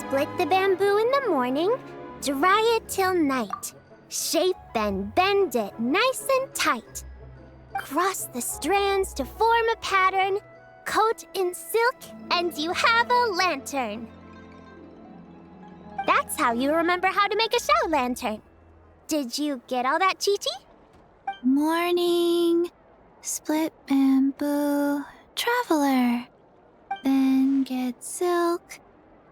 Split the bamboo in the morning, dry it till night. Shape and bend it nice and tight. Cross the strands to form a pattern, coat in silk, and you have a lantern. That's how you remember how to make a show lantern. Did you get all that, Chi-Chi? Morning, split bamboo, traveler. Then get silk,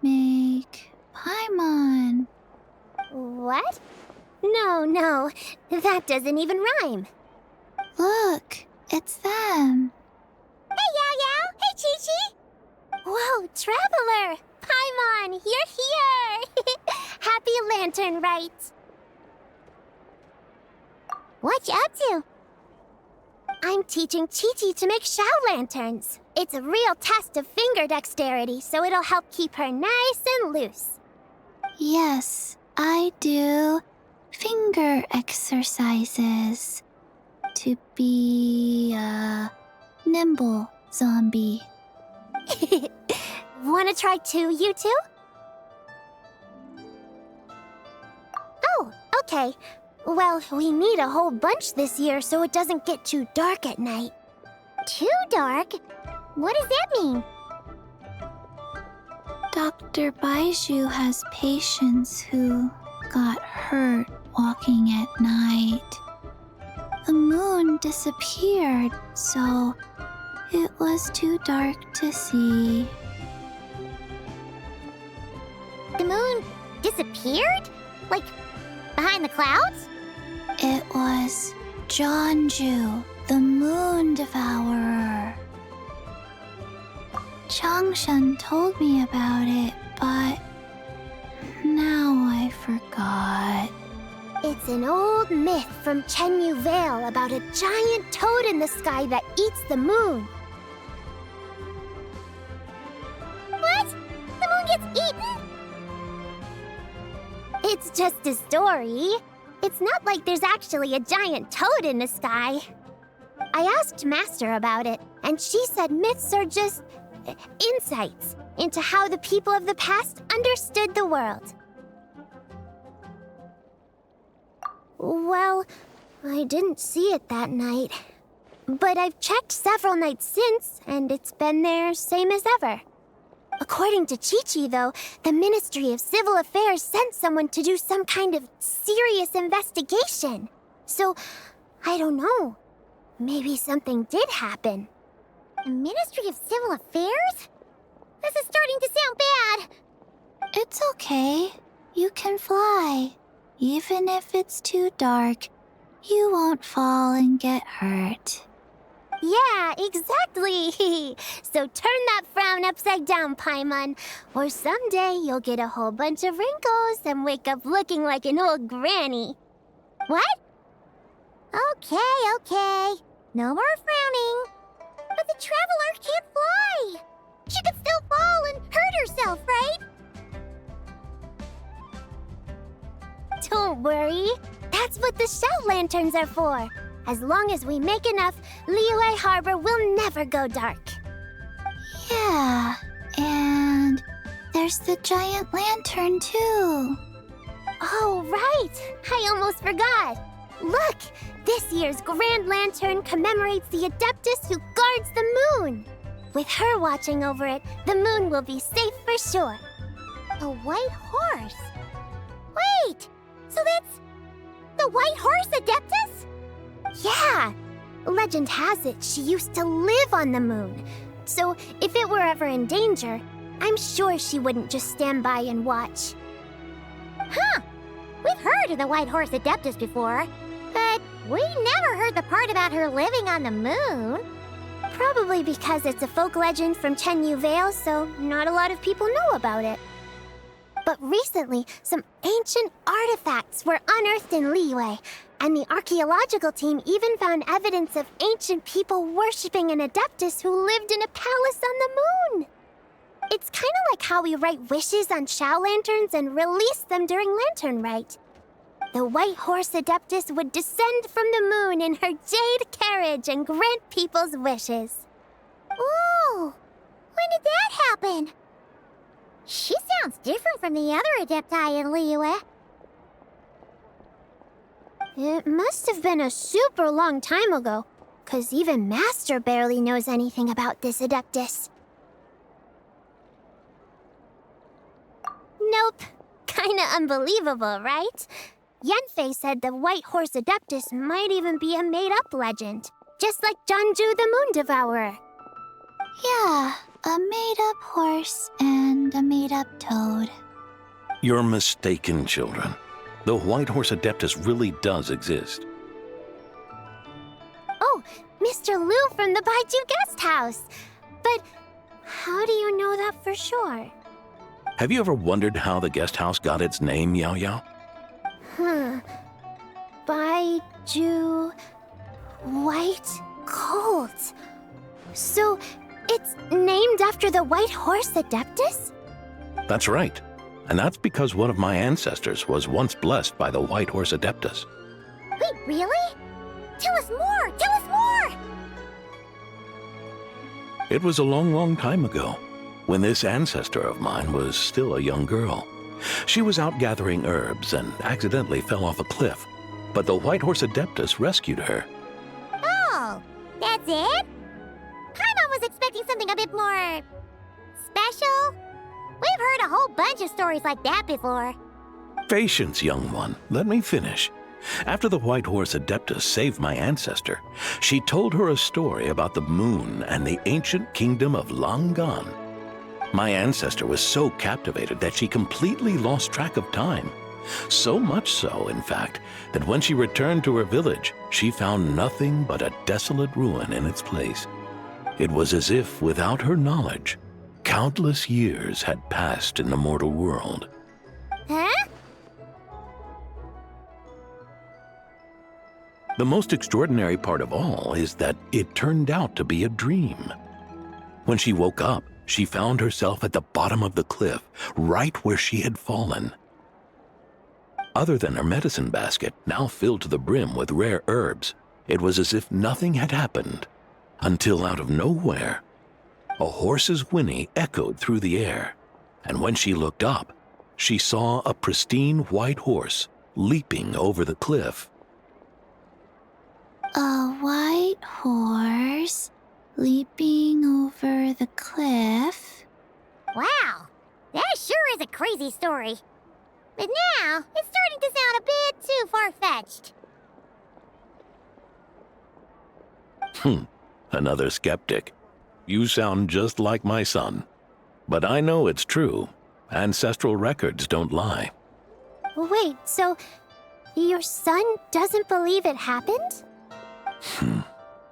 make paimon. What? No, that doesn't even rhyme. Look, it's them. Hey, Yao Yao! Hey, Chi-Chi! Whoa, Traveler! Paimon, you're here! Happy Lantern Rite! What you up to? I'm teaching Chi-Chi to make show lanterns. It's a real test of finger dexterity, so it'll help keep her nice and loose. Yes, I do finger exercises to be a nimble zombie. Wanna try too, you two? Oh, okay. Well, we need a whole bunch this year so it doesn't get too dark at night. Too dark? What does that mean? Dr. Baiju has patients who got hurt walking at night. The moon disappeared, so it was too dark to see. The moon disappeared? Like, behind the clouds? It was Jeonju, the moon devourer. Changshan told me about it, but now I forgot. It's an old myth from Chenyu Vale about a giant toad in the sky that eats the moon. What? The moon gets eaten? It's just a story. It's not like there's actually a giant toad in the sky. I asked Master about it, and she said myths are just insights into how the people of the past understood the world. Well, I didn't see it that night. But I've checked several nights since, and it's been there same as ever. According to Chi-Chi, though, the Ministry of Civil Affairs sent someone to do some kind of serious investigation. So, I don't know. Maybe something did happen. The Ministry of Civil Affairs? This is starting to sound bad. It's okay. You can fly. Even if it's too dark, you won't fall and get hurt. Yeah, exactly. So turn that frown upside down, Paimon, or someday you'll get a whole bunch of wrinkles and wake up looking like an old granny. What? Okay. No more frowning. But the Traveler can't fly. She could still fall and hurt herself, right? Don't worry. That's what the show lanterns are for. As long as we make enough, Liyue Harbor will never go dark. Yeah, and there's the giant lantern too. Oh, right! I almost forgot. Look! This year's Grand Lantern commemorates the Adeptus who guards the moon. With her watching over it, the moon will be safe for sure. A white horse? Wait! So that's the White Horse Adeptus? Yeah! Legend has it she used to live on the moon. So if it were ever in danger, I'm sure she wouldn't just stand by and watch. Huh! We've heard of the White Horse Adeptus before, but we never heard the part about her living on the moon. Probably because it's a folk legend from Chenyu Vale, so not a lot of people know about it. But recently, some ancient artifacts were unearthed in Liyue, and the archaeological team even found evidence of ancient people worshipping an Adeptus who lived in a palace on the moon. It's kind of like how we write wishes on show lanterns and release them during Lantern Rite. The White Horse Adeptus would descend from the moon in her jade carriage and grant people's wishes. Ooh! When did that happen? She sounds different from the other Adepti in Liyue. It must have been a super long time ago, 'cause even Master barely knows anything about this Adeptus. Nope. Kinda unbelievable, right? Yenfei said the White Horse Adeptus might even be a made-up legend, just like Janju the Moon Devourer. Yeah, a made-up horse and a made-up toad. You're mistaken, children. The White Horse Adeptus really does exist. Oh, Mr. Liu from the Baiju Guest House. But how do you know that for sure? Have you ever wondered how the guest house got its name, Yao Yao? Baiju... White Colt. So, it's named after the White Horse Adeptus? That's right. And that's because one of my ancestors was once blessed by the White Horse Adeptus. Wait, really? Tell us more! Tell us more! It was a long, long time ago, when this ancestor of mine was still a young girl. She was out gathering herbs and accidentally fell off a cliff, but the White Horse Adeptus rescued her. Oh, that's it? Paimon was expecting something a bit more... special? We've heard a whole bunch of stories like that before. Patience, young one. Let me finish. After the White Horse Adeptus saved my ancestor, she told her a story about the moon and the ancient kingdom of Langan. My ancestor was so captivated that she completely lost track of time. So much so, in fact, that when she returned to her village, she found nothing but a desolate ruin in its place. It was as if, without her knowledge, countless years had passed in the mortal world. Huh? The most extraordinary part of all is that it turned out to be a dream. When she woke up, she found herself at the bottom of the cliff, right where she had fallen. Other than her medicine basket, now filled to the brim with rare herbs, it was as if nothing had happened, until out of nowhere, a horse's whinny echoed through the air, and when she looked up, she saw a pristine white horse leaping over the cliff. A white horse leaping over the cliff? Wow, that sure is a crazy story. But now, it's starting to sound a bit too far-fetched. Another skeptic. You sound just like my son. But I know it's true. Ancestral records don't lie. Wait, so your son doesn't believe it happened?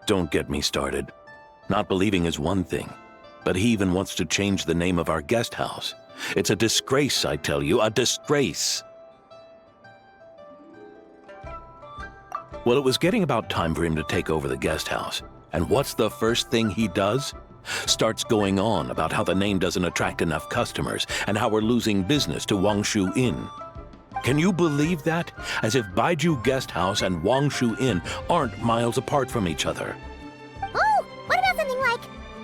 Don't get me started. Not believing is one thing, but he even wants to change the name of our guest house. It's a disgrace, I tell you, a disgrace. Well, it was getting about time for him to take over the guest house. And what's the first thing he does? Starts going on about how the name doesn't attract enough customers and how we're losing business to Wangshu Inn. Can you believe that? As if Baiju Guest House and Wangshu Inn aren't miles apart from each other. Oh, what about something like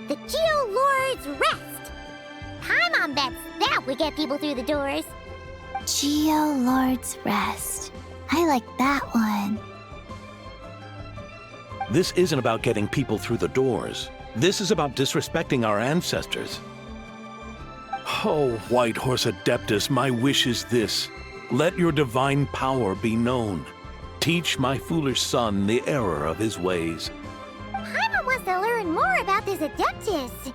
the Geo Lord's Rest? Paimon bets that would get people through the doors. Geo Lord's Rest. I like that one. This isn't about getting people through the doors. This is about disrespecting our ancestors. Oh, White Horse Adeptus, my wish is this. Let your divine power be known. Teach my foolish son the error of his ways. Paimon wants to learn more about this Adeptus.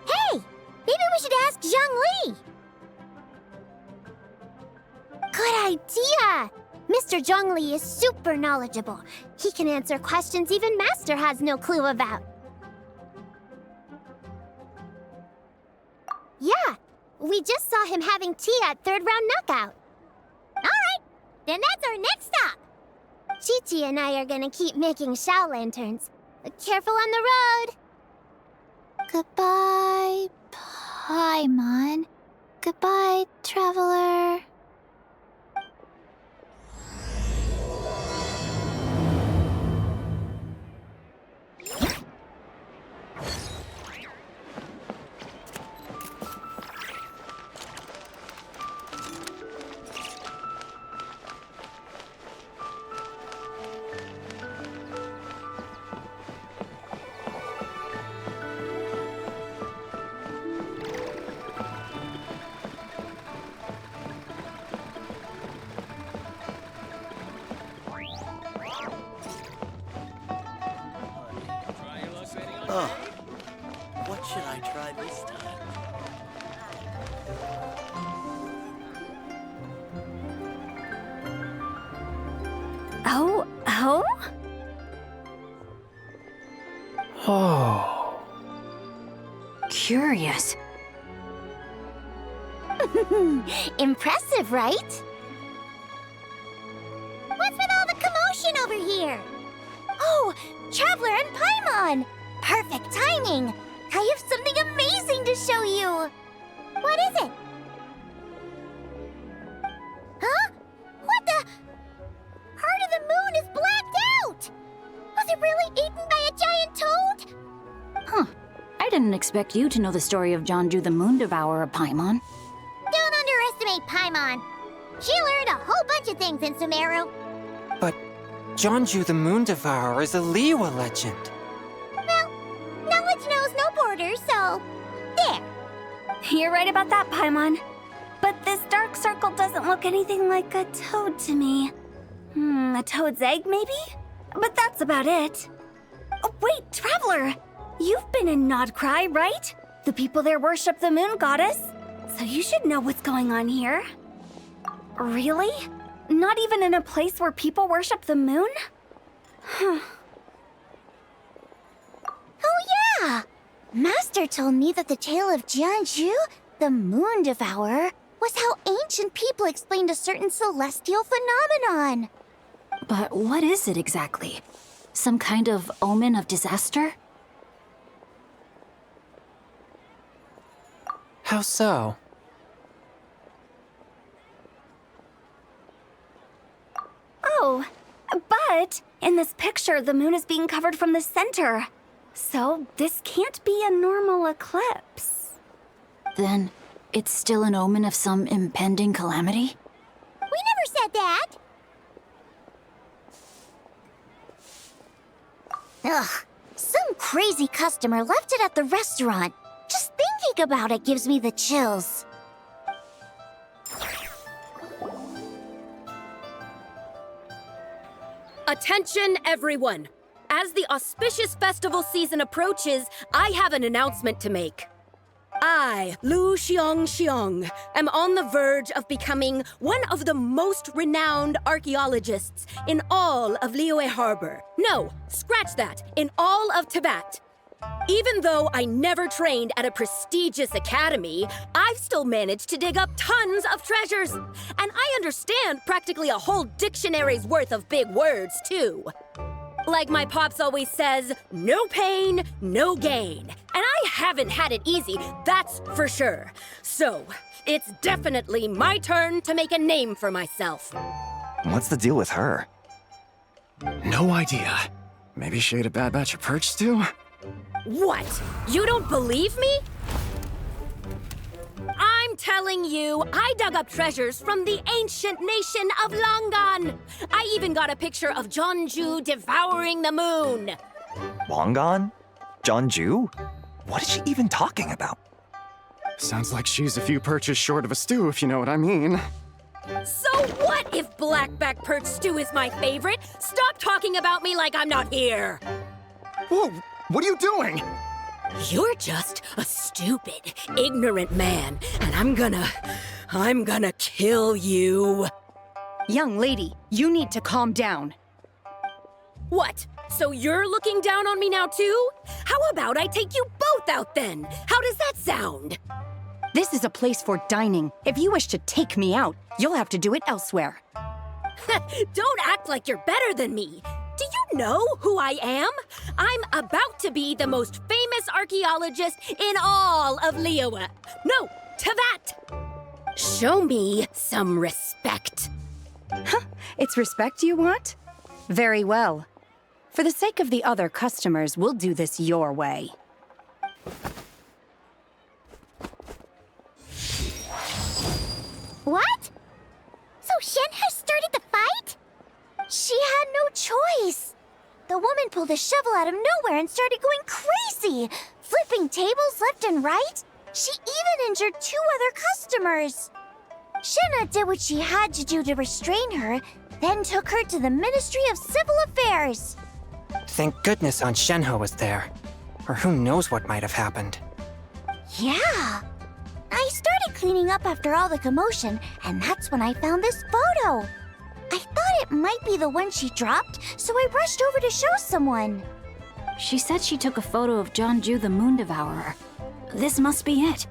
Hey, maybe we should ask Zhongli. Good idea! Mr. Zhongli is super knowledgeable. He can answer questions even Master has no clue about. Yeah, we just saw him having tea at third round knockout. All right, then that's our next stop. Chi-Chi and I are gonna keep making Shao lanterns. Careful on the road. Goodbye, Paimon. Goodbye, traveler. Oh? Oh. Curious. Impressive, right? What's with all the commotion over here? Oh, Traveler and Paimon! Perfect timing! I have something amazing to show you! What is it? Huh? What the? Part of the moon is blacked out! Was it really eaten by a giant toad? Huh. I didn't expect you to know the story of Jonju the Moon Devourer, Paimon. Don't underestimate Paimon. She learned a whole bunch of things in Sumeru. But Jonju the Moon Devourer is a Liyue legend. Well, knowledge knows no borders, so there. You're right about that, Paimon. But this dark circle doesn't look anything like a toad to me. A toad's egg, maybe? But that's about it. Oh, wait, Traveler! You've been in Nodcry, right? The people there worship the moon goddess. So you should know what's going on here. Really? Not even in a place where people worship the moon? Oh yeah! Master told me that the tale of Jianzhu, the Moon Devourer, was how ancient people explained a certain celestial phenomenon. But what is it exactly? Some kind of omen of disaster? How so? Oh, but in this picture, the moon is being covered from the center. So this can't be a normal eclipse. Then it's still an omen of some impending calamity? We never said that! Ugh, some crazy customer left it at the restaurant. Just thinking about it gives me the chills. Attention, everyone! As the auspicious festival season approaches, I have an announcement to make. I, Lu Xiong, am on the verge of becoming one of the most renowned archaeologists in all of Liyue Harbor. No, scratch that, in all of Tibet. Even though I never trained at a prestigious academy, I've still managed to dig up tons of treasures. And I understand practically a whole dictionary's worth of big words, too. Like my pops always says, no pain, no gain. And I haven't had it easy, that's for sure. So, it's definitely my turn to make a name for myself. What's the deal with her? No idea. Maybe she ate a bad batch of perch stew? What? You don't believe me? I'm telling you, I dug up treasures from the ancient nation of Longan. I even got a picture of Jonju devouring the moon. Longan? Jonju? What is she even talking about? Sounds like she's a few perches short of a stew, if you know what I mean. So what if blackback perch stew is my favorite? Stop talking about me like I'm not here. Whoa, what are you doing? You're just a stupid, ignorant man, and I'm gonna kill you. Young lady, you need to calm down. What? So you're looking down on me now too? How about I take you both out then? How does that sound? This is a place for dining. If you wish to take me out, you'll have to do it elsewhere. Don't act like you're better than me. Do you know who I am? I'm about to be the most famous archaeologist in all of Liyue. No, Tibet! Show me some respect. It's respect you want? Very well. For the sake of the other customers, we'll do this your way. What? So Shen has started the fight? She had no choice. The woman pulled a shovel out of nowhere and started going crazy, flipping tables left and right. She even injured 2 other customers. Shenna did what she had to do to restrain her, then took her to the Ministry of Civil Affairs. Thank goodness Aunt Shenhe was there. Or who knows what might have happened. Yeah. I started cleaning up after all the commotion, and that's when I found this photo. I thought it might be the one she dropped, so I rushed over to show someone. She said she took a photo of Jeonju the Moon Devourer. This must be it.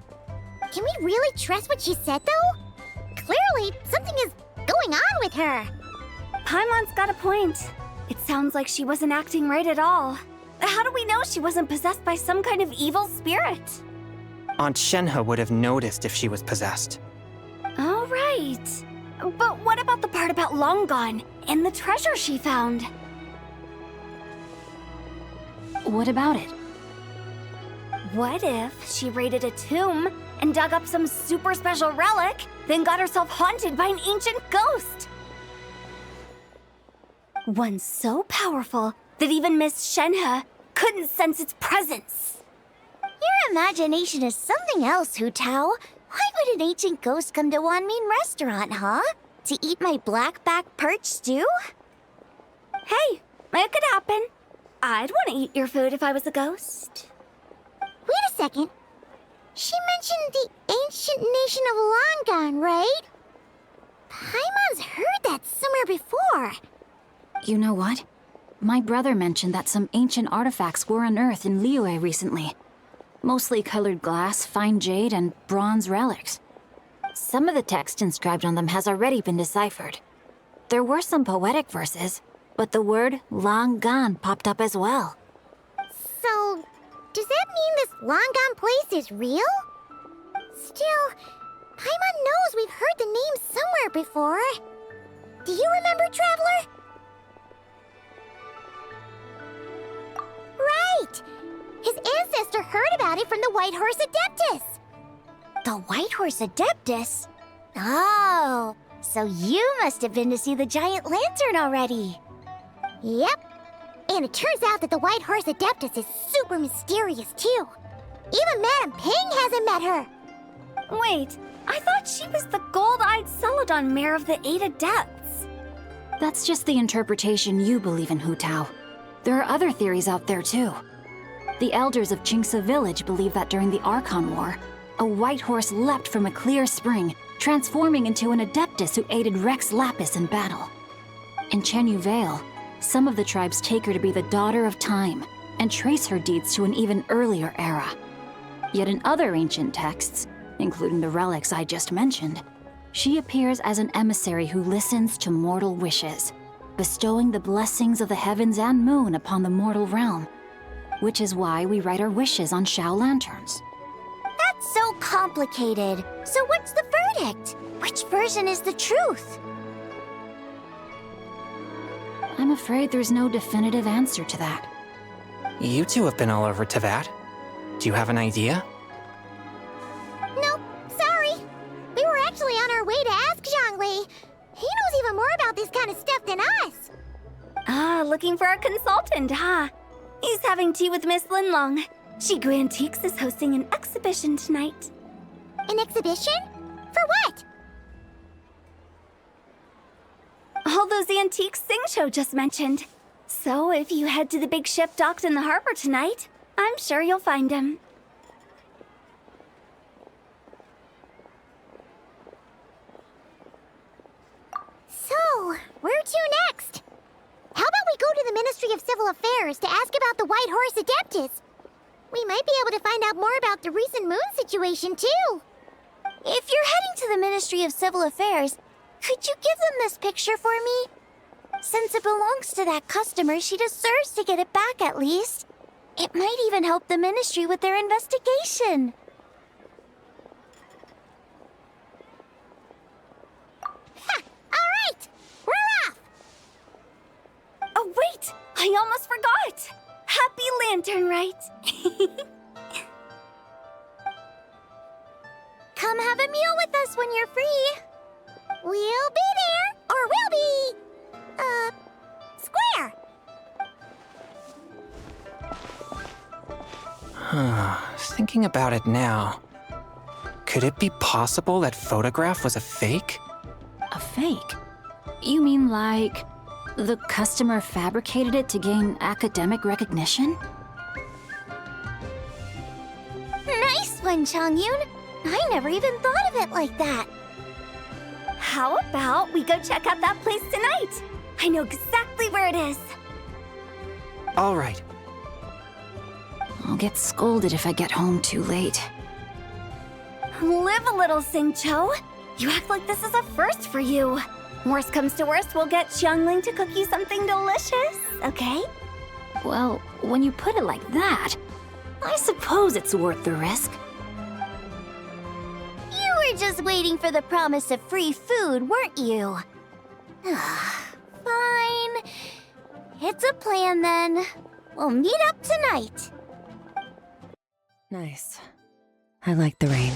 Can we really trust what she said, though? Clearly, something is going on with her. Paimon's got a point. It sounds like she wasn't acting right at all. How do we know she wasn't possessed by some kind of evil spirit? Aunt Shenhe would have noticed if she was possessed. All right. But what about the part about Long Gone and the treasure she found? What about it? What if she raided a tomb and dug up some super special relic, then got herself haunted by an ancient ghost? One so powerful that even Miss Shenhe couldn't sense its presence. Your imagination is something else, Hu Tao. Why would an ancient ghost come to Wanmin restaurant, huh? To eat my blackback perch stew? Hey, it could happen. I'd want to eat your food if I was a ghost. Wait a second. She mentioned the ancient nation of Long Gone, right? Paimon's heard that somewhere before. You know what? My brother mentioned that some ancient artifacts were unearthed in Liyue recently. Mostly colored glass, fine jade, and bronze relics. Some of the text inscribed on them has already been deciphered. There were some poetic verses, but the word Long Gone popped up as well. So, does that mean this Long Gone place is real? Still, Paimon knows we've heard the name somewhere before. Do you remember, Traveler? Right! His ancestor heard about it from the White Horse Adeptus. The White Horse Adeptus? Oh, so you must have been to see the giant lantern already. Yep. And it turns out that the White Horse Adeptus is super mysterious, too. Even Madame Ping hasn't met her. Wait, I thought she was the gold-eyed Celadon mare of the 8 Adepts. That's just the interpretation you believe in, Hu Tao. There are other theories out there, too. The elders of Qingce village believe that during the Archon War, a white horse leapt from a clear spring, transforming into an Adeptus who aided Rex Lapis in battle. In Chenyu Vale, some of the tribes take her to be the daughter of time and trace her deeds to an even earlier era. Yet in other ancient texts, including the relics I just mentioned, she appears as an emissary who listens to mortal wishes, bestowing the blessings of the heavens and moon upon the mortal realm, which is why we write our wishes on Shao lanterns. That's so complicated. So what's the verdict? Which version is the truth? I'm afraid there's no definitive answer to that. You two have been all over Tevat. Do you have an idea? Nope, sorry. We were actually on our way to ask Zhongli. He knows even more about this kind of stuff than us. Ah, looking for a consultant, huh? He's having tea with Miss Linlong. Shigu Antiques is hosting an exhibition tonight. An exhibition? For what? All those antiques Sing Show just mentioned. So if you head to the big ship docked in the harbor tonight, I'm sure you'll find him. So, where to next? How about we go to the Ministry of Civil Affairs to ask about the White Horse Adeptus? We might be able to find out more about the recent moon situation, too. If you're heading to the Ministry of Civil Affairs, could you give them this picture for me? Since it belongs to that customer, she deserves to get it back at least. It might even help the ministry with their investigation. Ha! All right! We're off! Oh, wait! I almost forgot! Happy Lantern Rite! Come have a meal with us when you're free. We'll be there, or we'll be... square. Thinking about it now, could it be possible that photograph was a fake? A fake? You mean like the customer fabricated it to gain academic recognition? Nice one, Changyun. I never even thought of it like that. How about we go check out that place tonight? I know exactly where it is. All right. I'll get scolded if I get home too late. Live a little, Singcho. You act like this is a first for you. Worst comes to worst, we'll get Xiangling to cook you something delicious, okay? Well, when you put it like that, I suppose it's worth the risk. You were just waiting for the promise of free food, weren't you? Fine. It's a plan then. We'll meet up tonight. Nice. I like the rain.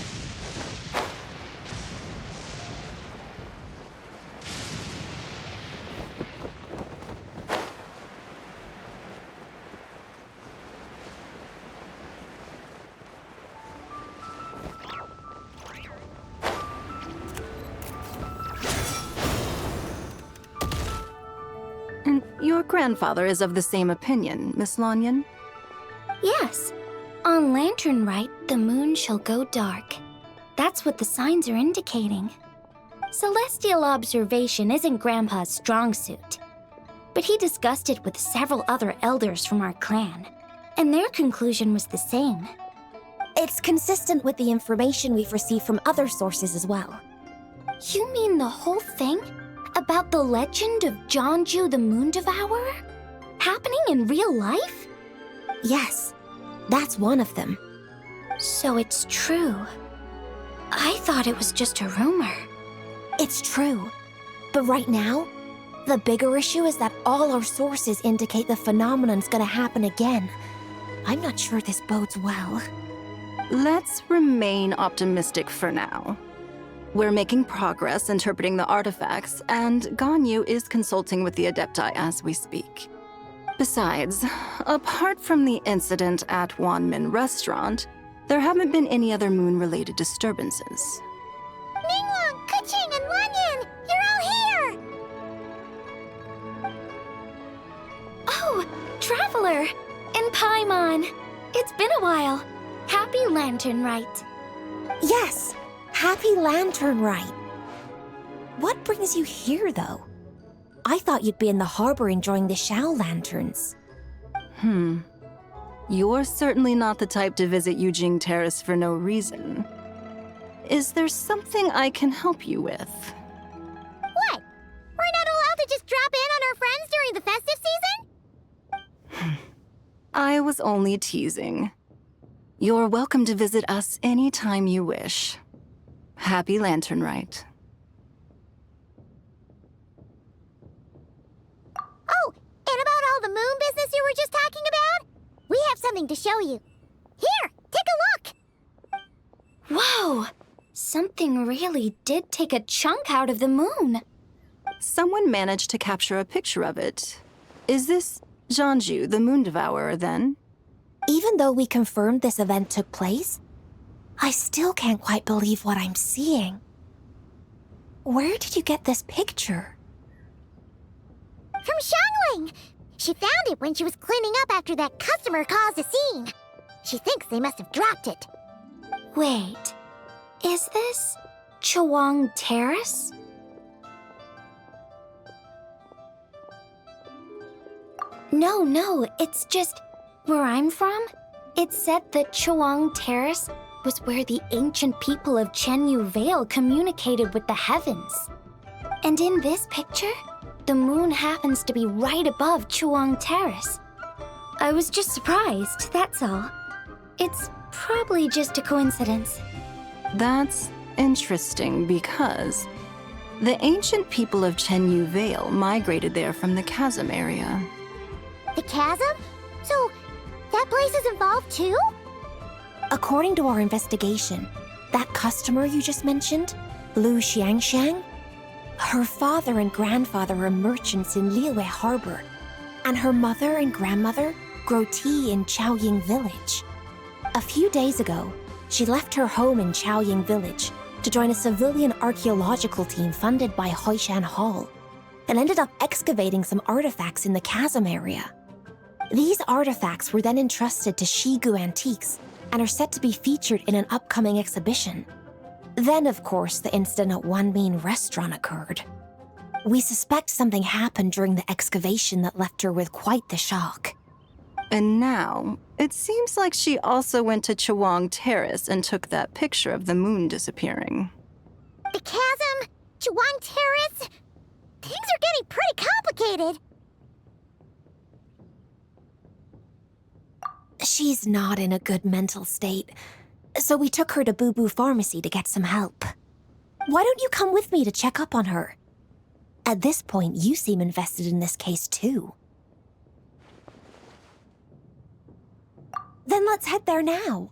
And your grandfather is of the same opinion, Miss Lanyan? Yes. On Lantern Rite, the moon shall go dark. That's what the signs are indicating. Celestial observation isn't Grandpa's strong suit. But he discussed it with several other elders from our clan, and their conclusion was the same. It's consistent with the information we've received from other sources as well. You mean the whole thing? About the legend of Zhongli the Moon Devourer? Happening in real life? Yes, that's one of them. So it's true. I thought it was just a rumor. It's true. But right now, the bigger issue is that all our sources indicate the phenomenon's gonna happen again. I'm not sure this bodes well. Let's remain optimistic for now. We're making progress interpreting the artifacts, and Ganyu is consulting with the Adepti as we speak. Besides, apart from the incident at Wanmin Restaurant, there haven't been any other moon-related disturbances. Ningguang, Keqing, and Lanyan! You're all here! Oh, Traveler! And Paimon! It's been a while. Happy Lantern Rite. Yes! Happy Lantern Rite! What brings you here, though? I thought you'd be in the harbor enjoying the Shao lanterns. You're certainly not the type to visit Yujing Terrace for no reason. Is there something I can help you with? What? We're not allowed to just drop in on our friends during the festive season? I was only teasing. You're welcome to visit us anytime you wish. Happy Lantern Rite. Oh, and about all the moon business you were just talking about? We have something to show you. Here, take a look! Whoa! Something really did take a chunk out of the moon. Someone managed to capture a picture of it. Is this Zhongli, the Moon Devourer, then? Even though we confirmed this event took place, I still can't quite believe what I'm seeing. Where did you get this picture? From Xiangling! She found it when she was cleaning up after that customer caused a scene. She thinks they must have dropped it. Wait, is this Chawang Terrace? No, it's just where I'm from. It said that Chawang Terrace was where the ancient people of Chenyu Vale communicated with the heavens. And in this picture, the moon happens to be right above Chawang Terrace. I was just surprised, that's all. It's probably just a coincidence. That's interesting because the ancient people of Chenyu Vale migrated there from the chasm area. The chasm? So, that place is involved too? According to our investigation, that customer you just mentioned, Lu Xiangxiang, her father and grandfather are merchants in Liyue Harbor, and her mother and grandmother grow tea in Chaoying Village. A few days ago, she left her home in Chaoying Village to join a civilian archaeological team funded by Hoishan Hall, and ended up excavating some artifacts in the chasm area. These artifacts were then entrusted to Shigu Antiques and are set to be featured in an upcoming exhibition. Then, of course, the incident at One Mean restaurant occurred. We suspect something happened during the excavation that left her with quite the shock. And now, it seems like she also went to Chawang Terrace and took that picture of the moon disappearing. The chasm? Chawang Terrace? Things are getting pretty complicated. She's not in a good mental state, so we took her to Boo Boo Pharmacy to get some help. Why don't you come with me to check up on her? At this point, you seem invested in this case too. Then let's head there now.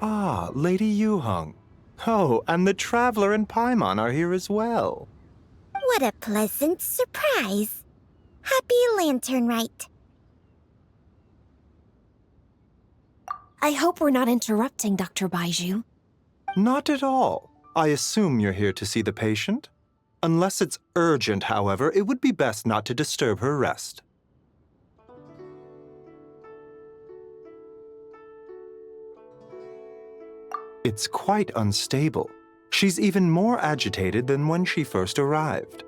Ah, Lady Yuheng. Oh, and the Traveler and Paimon are here as well. What a pleasant surprise. Happy Lantern Rite. I hope we're not interrupting, Dr. Baiju. Not at all. I assume you're here to see the patient? Unless it's urgent, however, it would be best not to disturb her rest. It's quite unstable. She's even more agitated than when she first arrived.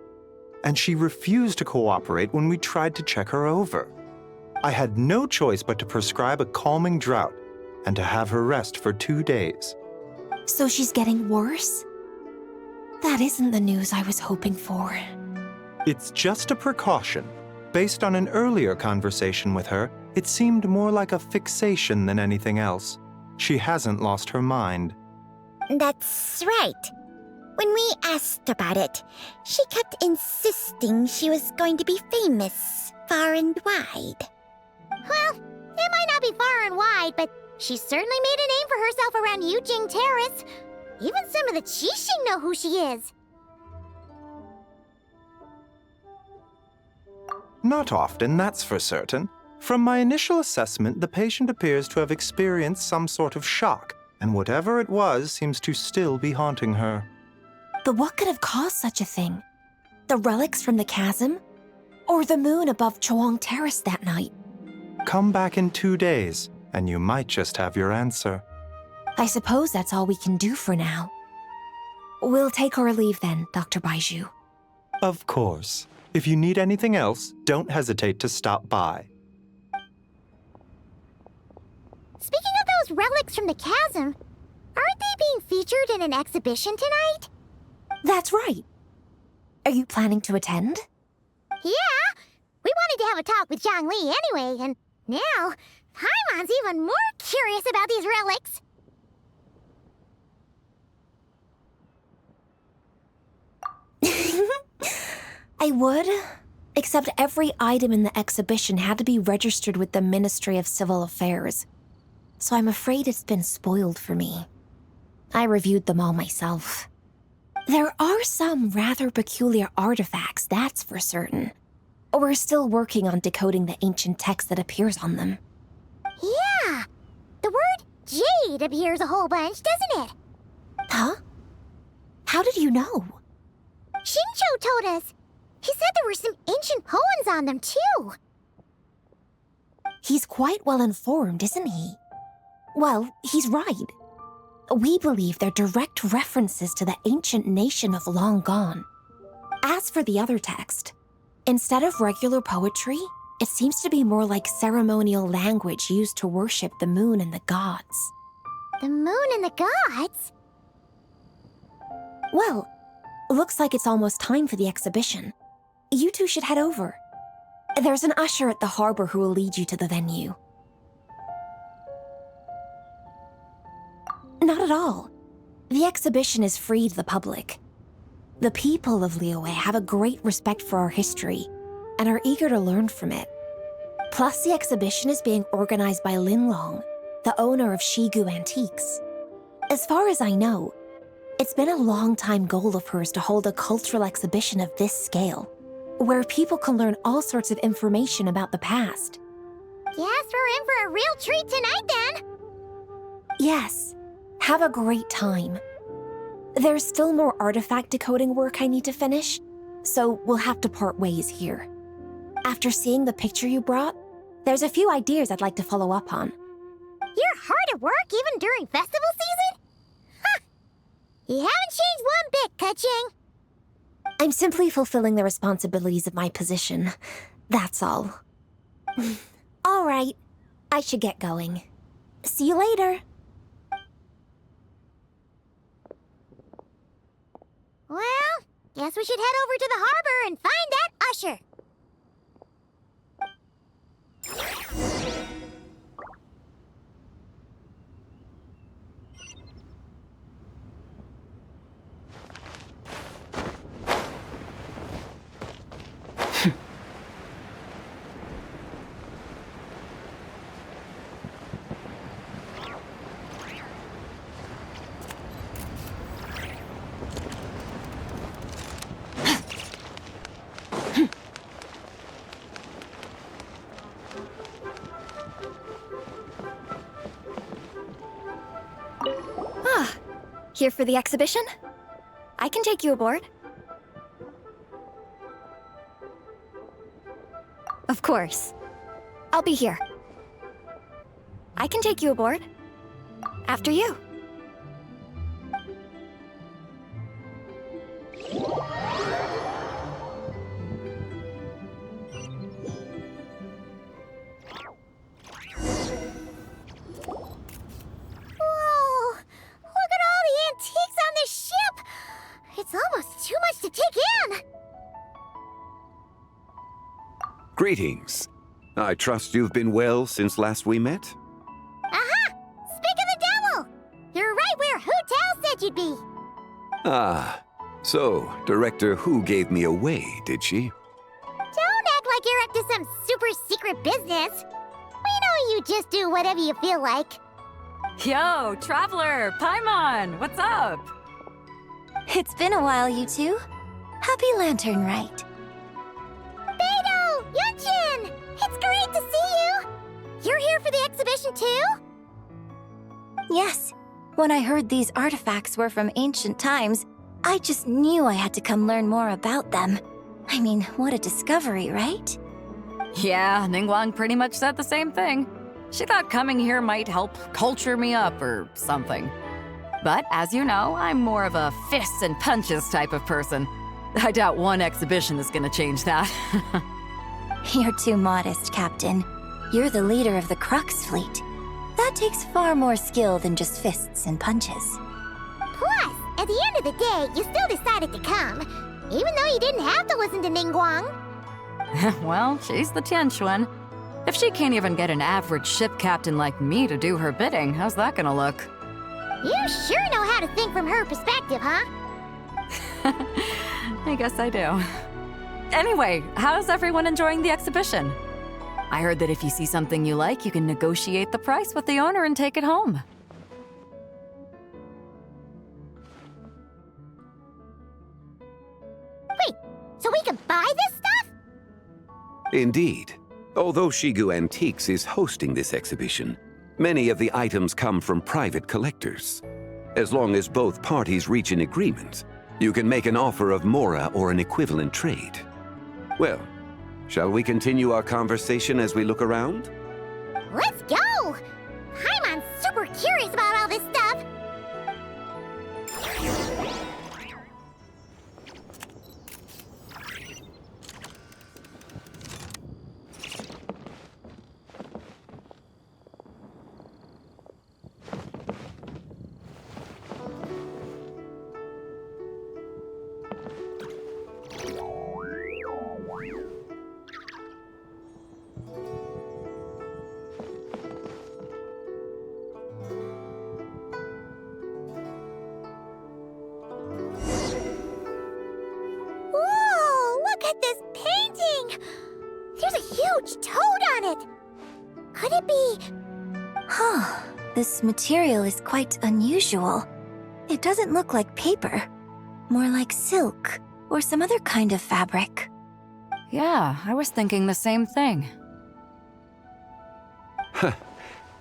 And she refused to cooperate when we tried to check her over. I had no choice but to prescribe a calming draught and to have her rest for 2 days. So she's getting worse? That isn't the news I was hoping for. It's just a precaution. Based on an earlier conversation with her, it seemed more like a fixation than anything else. She hasn't lost her mind. That's right. When we asked about it, she kept insisting she was going to be famous far and wide. Well, it might not be far and wide, but she certainly made a name for herself around Yujing Terrace. Even some of the Qixing know who she is. Not often, that's for certain. From my initial assessment, the patient appears to have experienced some sort of shock, and whatever it was seems to still be haunting her. But what could have caused such a thing? The relics from the chasm? Or the moon above Chawang Terrace that night? Come back in 2 days, and you might just have your answer. I suppose that's all we can do for now. We'll take our leave then, Dr. Baiju. Of course. If you need anything else, don't hesitate to stop by. Speaking of those relics from the chasm, aren't they being featured in an exhibition tonight? That's right. Are you planning to attend? Yeah! We wanted to have a talk with Zhongli anyway, and now Paimon's even more curious about these relics. I would, except every item in the exhibition had to be registered with the Ministry of Civil Affairs. So I'm afraid it's been spoiled for me. I reviewed them all myself. There are some rather peculiar artifacts, that's for certain. We're still working on decoding the ancient text that appears on them. Yeah! The word jade appears a whole bunch, doesn't it? Huh? How did you know? Shincho told us. He said there were some ancient poems on them, too. He's quite well informed, isn't he? Well, he's right. We believe they're direct references to the ancient nation of long gone. As for the other text, instead of regular poetry, it seems to be more like ceremonial language used to worship the moon and the gods. The moon and the gods? Well, looks like it's almost time for the exhibition. You two should head over. There's an usher at the harbor who will lead you to the venue. Not at all. The exhibition is free to the public. The people of Liyue have a great respect for our history and are eager to learn from it. Plus, the exhibition is being organized by Linlong, the owner of Shigu Antiques. As far as I know, it's been a long-time goal of hers to hold a cultural exhibition of this scale, where people can learn all sorts of information about the past. Guess we're in for a real treat tonight, then. Yes, have a great time. There's still more artifact decoding work I need to finish, so we'll have to part ways here. After seeing the picture you brought, there's a few ideas I'd like to follow up on. You're hard at work even during festival season? Huh! You haven't changed one bit, Kaching. I'm simply fulfilling the responsibilities of my position. That's all. All right, I should get going. See you later. Well, guess we should head over to the harbor and find that usher. Here for the exhibition? I can take you aboard. Of course. I'll be here. I can take you aboard. After you. It's almost too much to take in! Greetings. I trust you've been well since last we met? Aha! Speak of the devil! You're right where Hu Tao said you'd be! Ah, so Director Hu gave me away, did she? Don't act like you're up to some super secret business! We know you just do whatever you feel like. Yo, Traveler! Paimon! What's up? It's been a while, you two. Happy Lantern Rite. Beidou! Yunchin! It's great to see you! You're here for the exhibition too? Yes. When I heard these artifacts were from ancient times, I just knew I had to come learn more about them. I mean, what a discovery, right? Yeah, Ningguang pretty much said the same thing. She thought coming here might help culture me up or something. But as you know, I'm more of a fists and punches type of person. I doubt one exhibition is gonna change that. You're too modest, Captain. You're the leader of the Crux fleet. That takes far more skill than just fists and punches. Plus, at the end of the day, you still decided to come, even though you didn't have to listen to Ningguang. Well, she's the Tianquan. If she can't even get an average ship captain like me to do her bidding, how's that gonna look? You sure know how to think from her perspective, huh? I guess I do. Anyway, how's everyone enjoying the exhibition? I heard that if you see something you like, you can negotiate the price with the owner and take it home. Wait, so we can buy this stuff? Indeed. Although Shigu Antiques is hosting this exhibition, many of the items come from private collectors. As long as both parties reach an agreement, you can make an offer of mora or an equivalent trade. Well, shall we continue our conversation as we look around? Let's go! Paimon's super curious about all this stuff. There's a huge toad on it! Could it be... Huh. This material is quite unusual. It doesn't look like paper. More like silk, or some other kind of fabric. Yeah, I was thinking the same thing.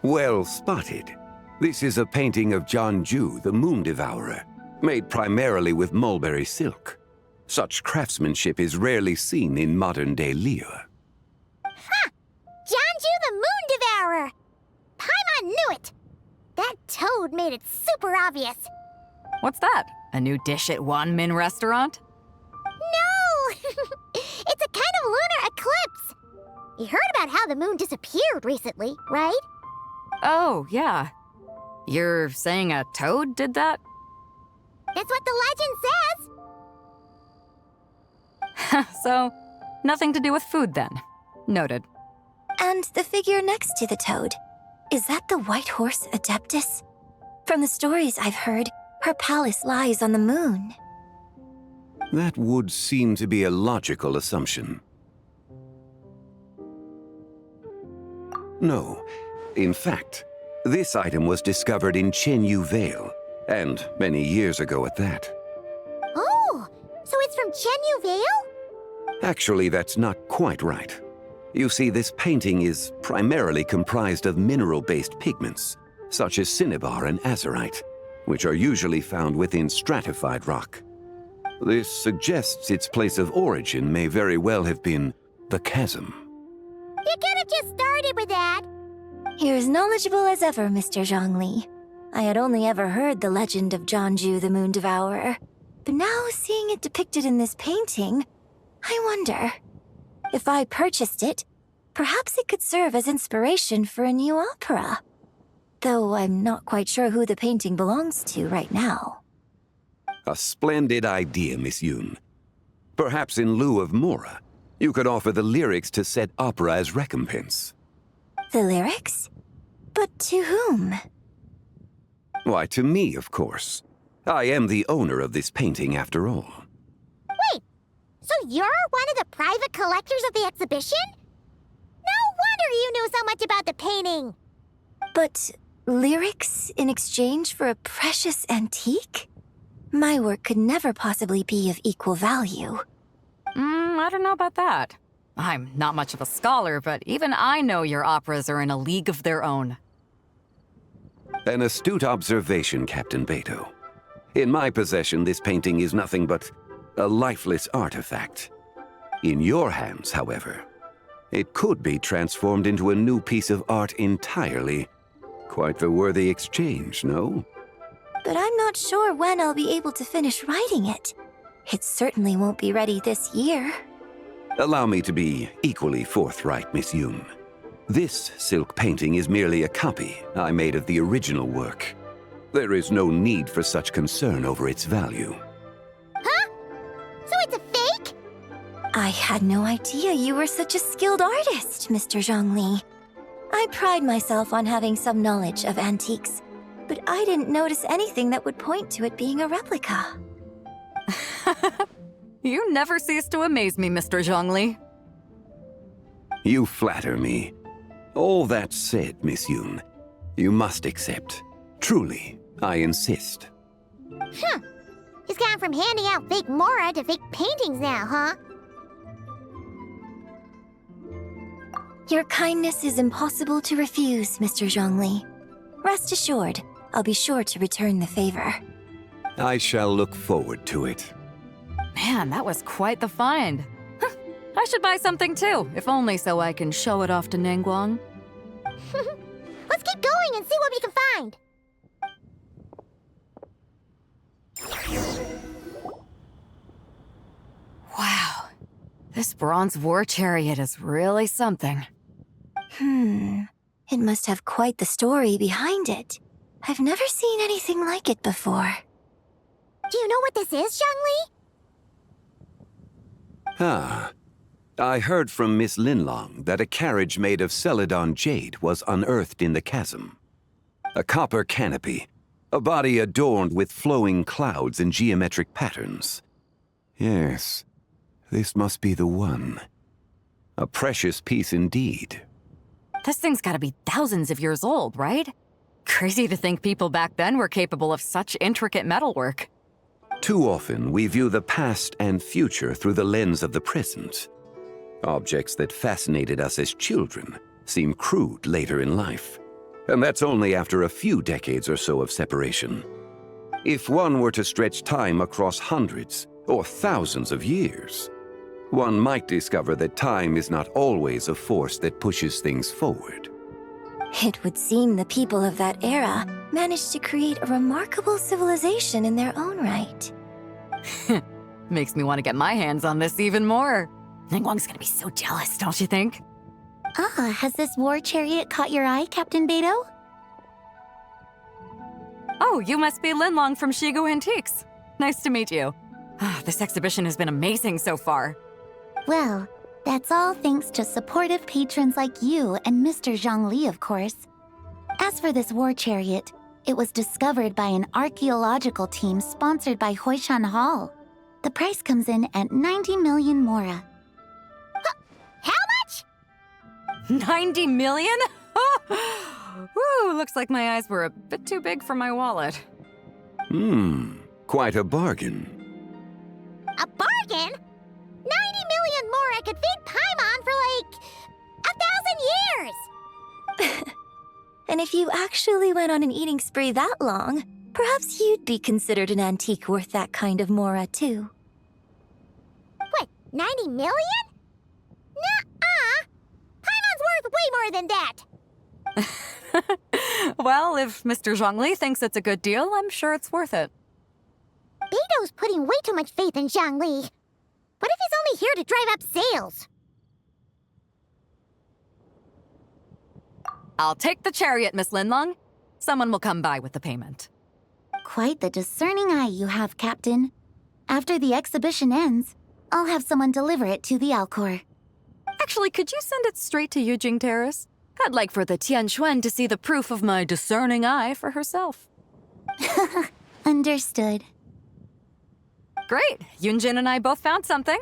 Well spotted. This is a painting of Zhongli, the Moon Devourer, made primarily with mulberry silk. Such craftsmanship is rarely seen in modern-day Liyue. Ha! Zhongli the Moon Devourer! Paimon knew it! That toad made it super obvious. What's that? A new dish at Wanmin restaurant? No! It's a kind of lunar eclipse! You heard about how the moon disappeared recently, right? Oh, yeah. You're saying a toad did that? That's what the legend says! So, nothing to do with food then. Noted. And the figure next to the toad. Is that the white horse Adeptus? From the stories I've heard, her palace lies on the moon. That would seem to be a logical assumption. No. In fact, this item was discovered in Chenyu Vale, and many years ago at that. Oh, so it's from Chenyu Vale? Actually, that's not quite right. You see, this painting is primarily comprised of mineral-based pigments, such as cinnabar and azurite, which are usually found within stratified rock. This suggests its place of origin may very well have been the chasm. You could have just started with that. You're as knowledgeable as ever, Mr. Zhongli. I had only ever heard the legend of Zhongli the Moon Devourer, but now seeing it depicted in this painting, I wonder... If I purchased it, perhaps it could serve as inspiration for a new opera. Though I'm not quite sure who the painting belongs to right now. A splendid idea, Miss Yoon. Perhaps in lieu of Mora, you could offer the lyrics to said opera as recompense. The lyrics? But to whom? Why, to me, of course. I am the owner of this painting, after all. Wait, so you're one of the private collectors of the exhibition? No wonder you knew so much about the painting! But lyrics in exchange for a precious antique? My work could never possibly be of equal value. I don't know about that. I'm not much of a scholar, but even I know your operas are in a league of their own. An astute observation, Captain Beto. In my possession, this painting is nothing but a lifeless artifact. In your hands, however, it could be transformed into a new piece of art entirely. Quite the worthy exchange, no? But I'm not sure when I'll be able to finish writing it. It certainly won't be ready this year. Allow me to be equally forthright, Miss Yoon. This silk painting is merely a copy I made of the original work. There is no need for such concern over its value. Huh? So it's a fake? I had no idea you were such a skilled artist, Mr. Zhongli. I pride myself on having some knowledge of antiques, but I didn't notice anything that would point to it being a replica. You never cease to amaze me, Mr. Zhongli. You flatter me. All that said, Miss Yoon, you must accept. Truly, I insist. Huh. He's gone from handing out fake Mora to fake paintings now, huh? Your kindness is impossible to refuse, Mr. Zhongli. Rest assured, I'll be sure to return the favor. I shall look forward to it. Man, that was quite the find. I should buy something too, if only so I can show it off to Ningguang. Let's keep going and see what we can find. Wow, this bronze war chariot is really something. It must have quite the story behind it. I've never seen anything like it before. Do you know what this is, Zhongli? Ah. I heard from Miss Linlong that a carriage made of Celadon jade was unearthed in the chasm. A copper canopy, a body adorned with flowing clouds and geometric patterns. Yes, this must be the one. A precious piece indeed. This thing's gotta be thousands of years old, right? Crazy to think people back then were capable of such intricate metalwork. Too often, we view the past and future through the lens of the present. Objects that fascinated us as children seem crude later in life. And that's only after a few decades or so of separation. If one were to stretch time across hundreds or thousands of years, one might discover that time is not always a force that pushes things forward. It would seem the people of that era managed to create a remarkable civilization in their own right. Makes me want to get my hands on this even more. Ningguang's gonna be so jealous, don't you think? Ah, has this war chariot caught your eye, Captain Beidou? Oh, you must be Linlong from Shigu Antiques. Nice to meet you. This exhibition has been amazing so far. Well, that's all thanks to supportive patrons like you and Mr. Zhongli, of course. As for this war chariot, it was discovered by an archaeological team sponsored by Huishan Hall. The price comes in at 90 million mora. How much? 90 million? Woo, looks like my eyes were a bit too big for my wallet. Quite a bargain. A bargain? 90 million mora could feed Paimon for like 1,000 years! And if you actually went on an eating spree that long, perhaps you'd be considered an antique worth that kind of mora, too. What, 90 million? Nuh-uh! Paimon's worth way more than that! Well, if Mr. Zhongli thinks it's a good deal, I'm sure it's worth it. Beidou's putting way too much faith in Zhongli. What if he's only here to drive up sales? I'll take the chariot, Miss Linlong. Someone will come by with the payment. Quite the discerning eye you have, Captain. After the exhibition ends, I'll have someone deliver it to the Alcor. Actually, could you send it straight to Yujing Terrace? I'd like for the Tianquan to see the proof of my discerning eye for herself. Understood. Great. Yunjin and I both found something.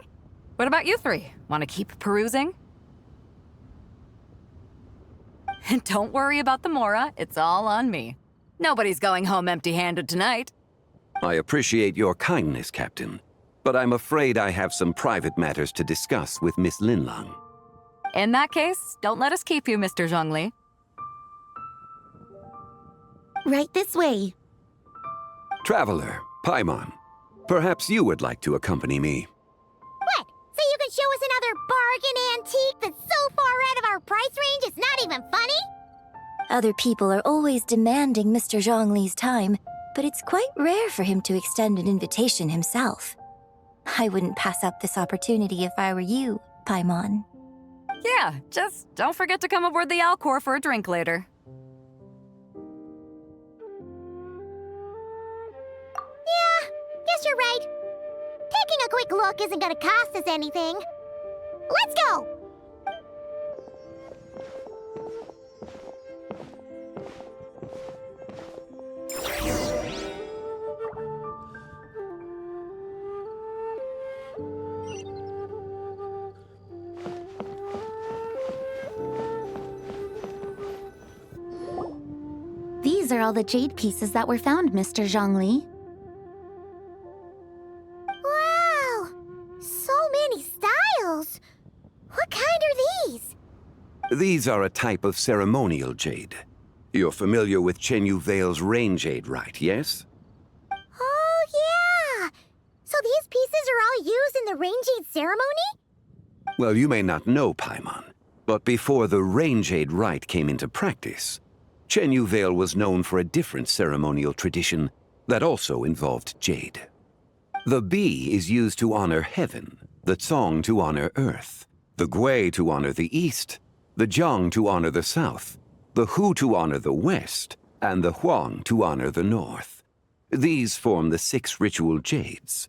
What about you three? Want to keep perusing? And don't worry about the mora. It's all on me. Nobody's going home empty-handed tonight. I appreciate your kindness, Captain, but I'm afraid I have some private matters to discuss with Miss Linlong. In that case, don't let us keep you, Mr. Zhongli. Right this way. Traveler, Paimon, perhaps you would like to accompany me. What? So you can show us another bargain antique that's so far out of our price range it's not even funny? Other people are always demanding Mr. Zhongli's time, but it's quite rare for him to extend an invitation himself. I wouldn't pass up this opportunity if I were you, Paimon. Yeah, just don't forget to come aboard the Alcor for a drink later. Yeah, guess you're right. Taking a quick look isn't gonna cost us anything. Let's go! These are all the jade pieces that were found, Mr. Zhongli. Wow! So many styles! What kind are these? These are a type of ceremonial jade. You're familiar with Chenyu Vale's rain jade rite, yes? Oh, yeah! So these pieces are all used in the rain jade ceremony? Well, you may not know, Paimon, but before the rain jade rite came into practice, Chenyu Vale was known for a different ceremonial tradition that also involved jade. The Bi is used to honor heaven, the Cong to honor earth, the Gui to honor the east, the Jiang to honor the south, the Hu to honor the west, and the Huang to honor the north. These form the 6 ritual jades.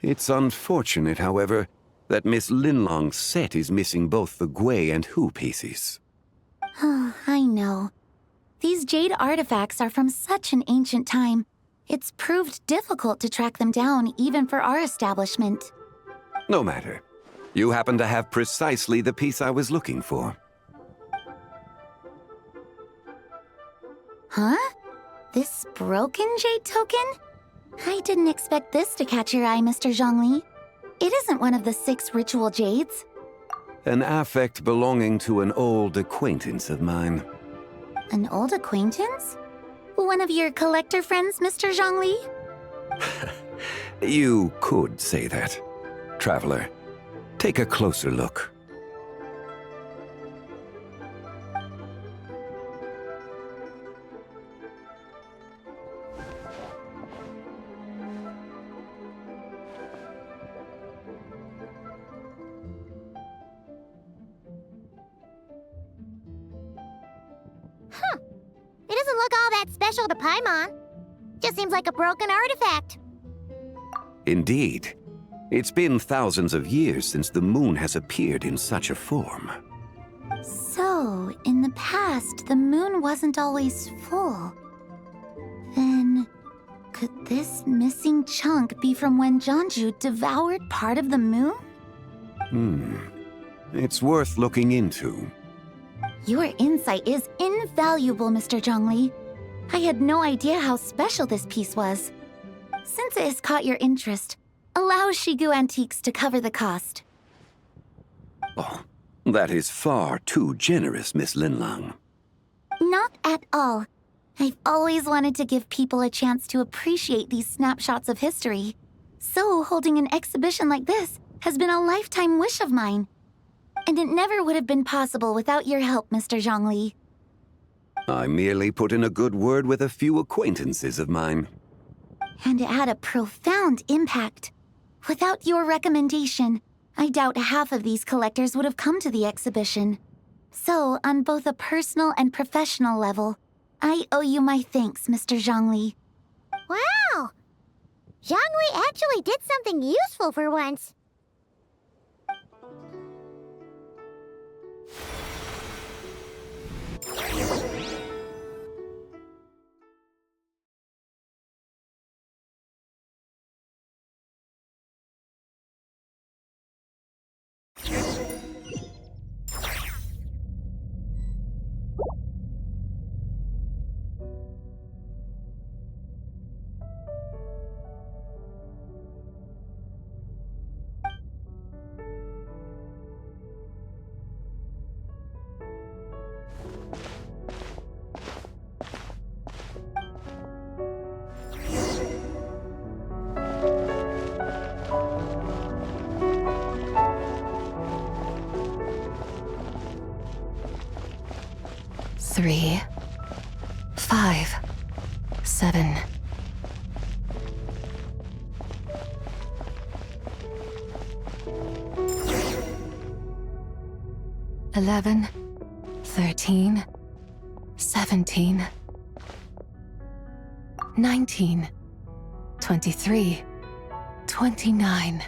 It's unfortunate, however, that Miss Linlong's set is missing both the Gui and Hu pieces. Oh, I know. These jade artifacts are from such an ancient time. It's proved difficult to track them down, even for our establishment. No matter. You happen to have precisely the piece I was looking for. Huh? This broken jade token? I didn't expect this to catch your eye, Mr. Zhongli. It isn't one of the 6 ritual jades. An affect belonging to an old acquaintance of mine. An old acquaintance? One of your collector friends, Mr. Zhongli? You could say that. Traveler, take a closer look. It doesn't look all that special to Paimon. Just seems like a broken artifact. Indeed. It's been thousands of years since the moon has appeared in such a form. So, in the past, the moon wasn't always full. Then, could this missing chunk be from when Zhongli devoured part of the moon? It's worth looking into. Your insight is invaluable, Mr. Zhongli. I had no idea how special this piece was. Since it has caught your interest, allow Shigu Antiques to cover the cost. Oh, that is far too generous, Miss Linlang. Not at all. I've always wanted to give people a chance to appreciate these snapshots of history. So holding an exhibition like this has been a lifetime wish of mine. And it never would have been possible without your help, Mr. Zhongli. I merely put in a good word with a few acquaintances of mine. And it had a profound impact. Without your recommendation, I doubt half of these collectors would have come to the exhibition. So, on both a personal and professional level, I owe you my thanks, Mr. Zhongli. Wow! Zhongli actually did something useful for once. Three, 5, 7. Eleven, 13, 17, 19, 23, 29.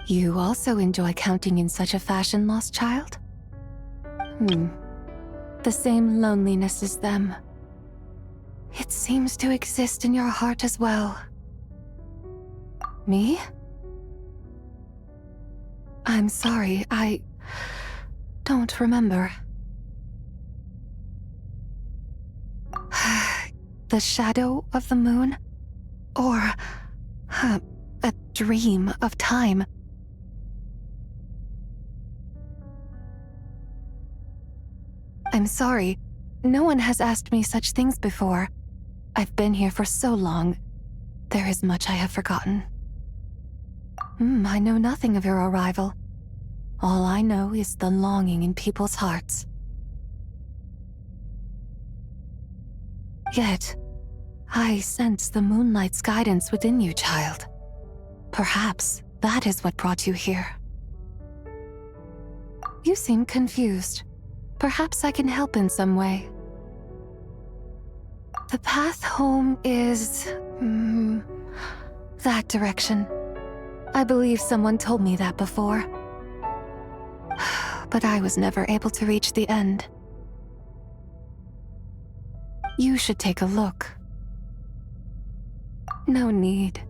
You also enjoy counting in such a fashion, lost child? The same loneliness as them. It seems to exist in your heart as well. Me? I'm sorry, I don't remember. The shadow of the moon? Or a dream of time? I'm sorry. No one has asked me such things before. I've been here for so long. There is much I have forgotten. I know nothing of your arrival. All I know is the longing in people's hearts. Yet, I sense the moonlight's guidance within you, child. Perhaps that is what brought you here. You seem confused. Perhaps I can help in some way. The path home is... that direction. I believe someone told me that before. But I was never able to reach the end. You should take a look. No need.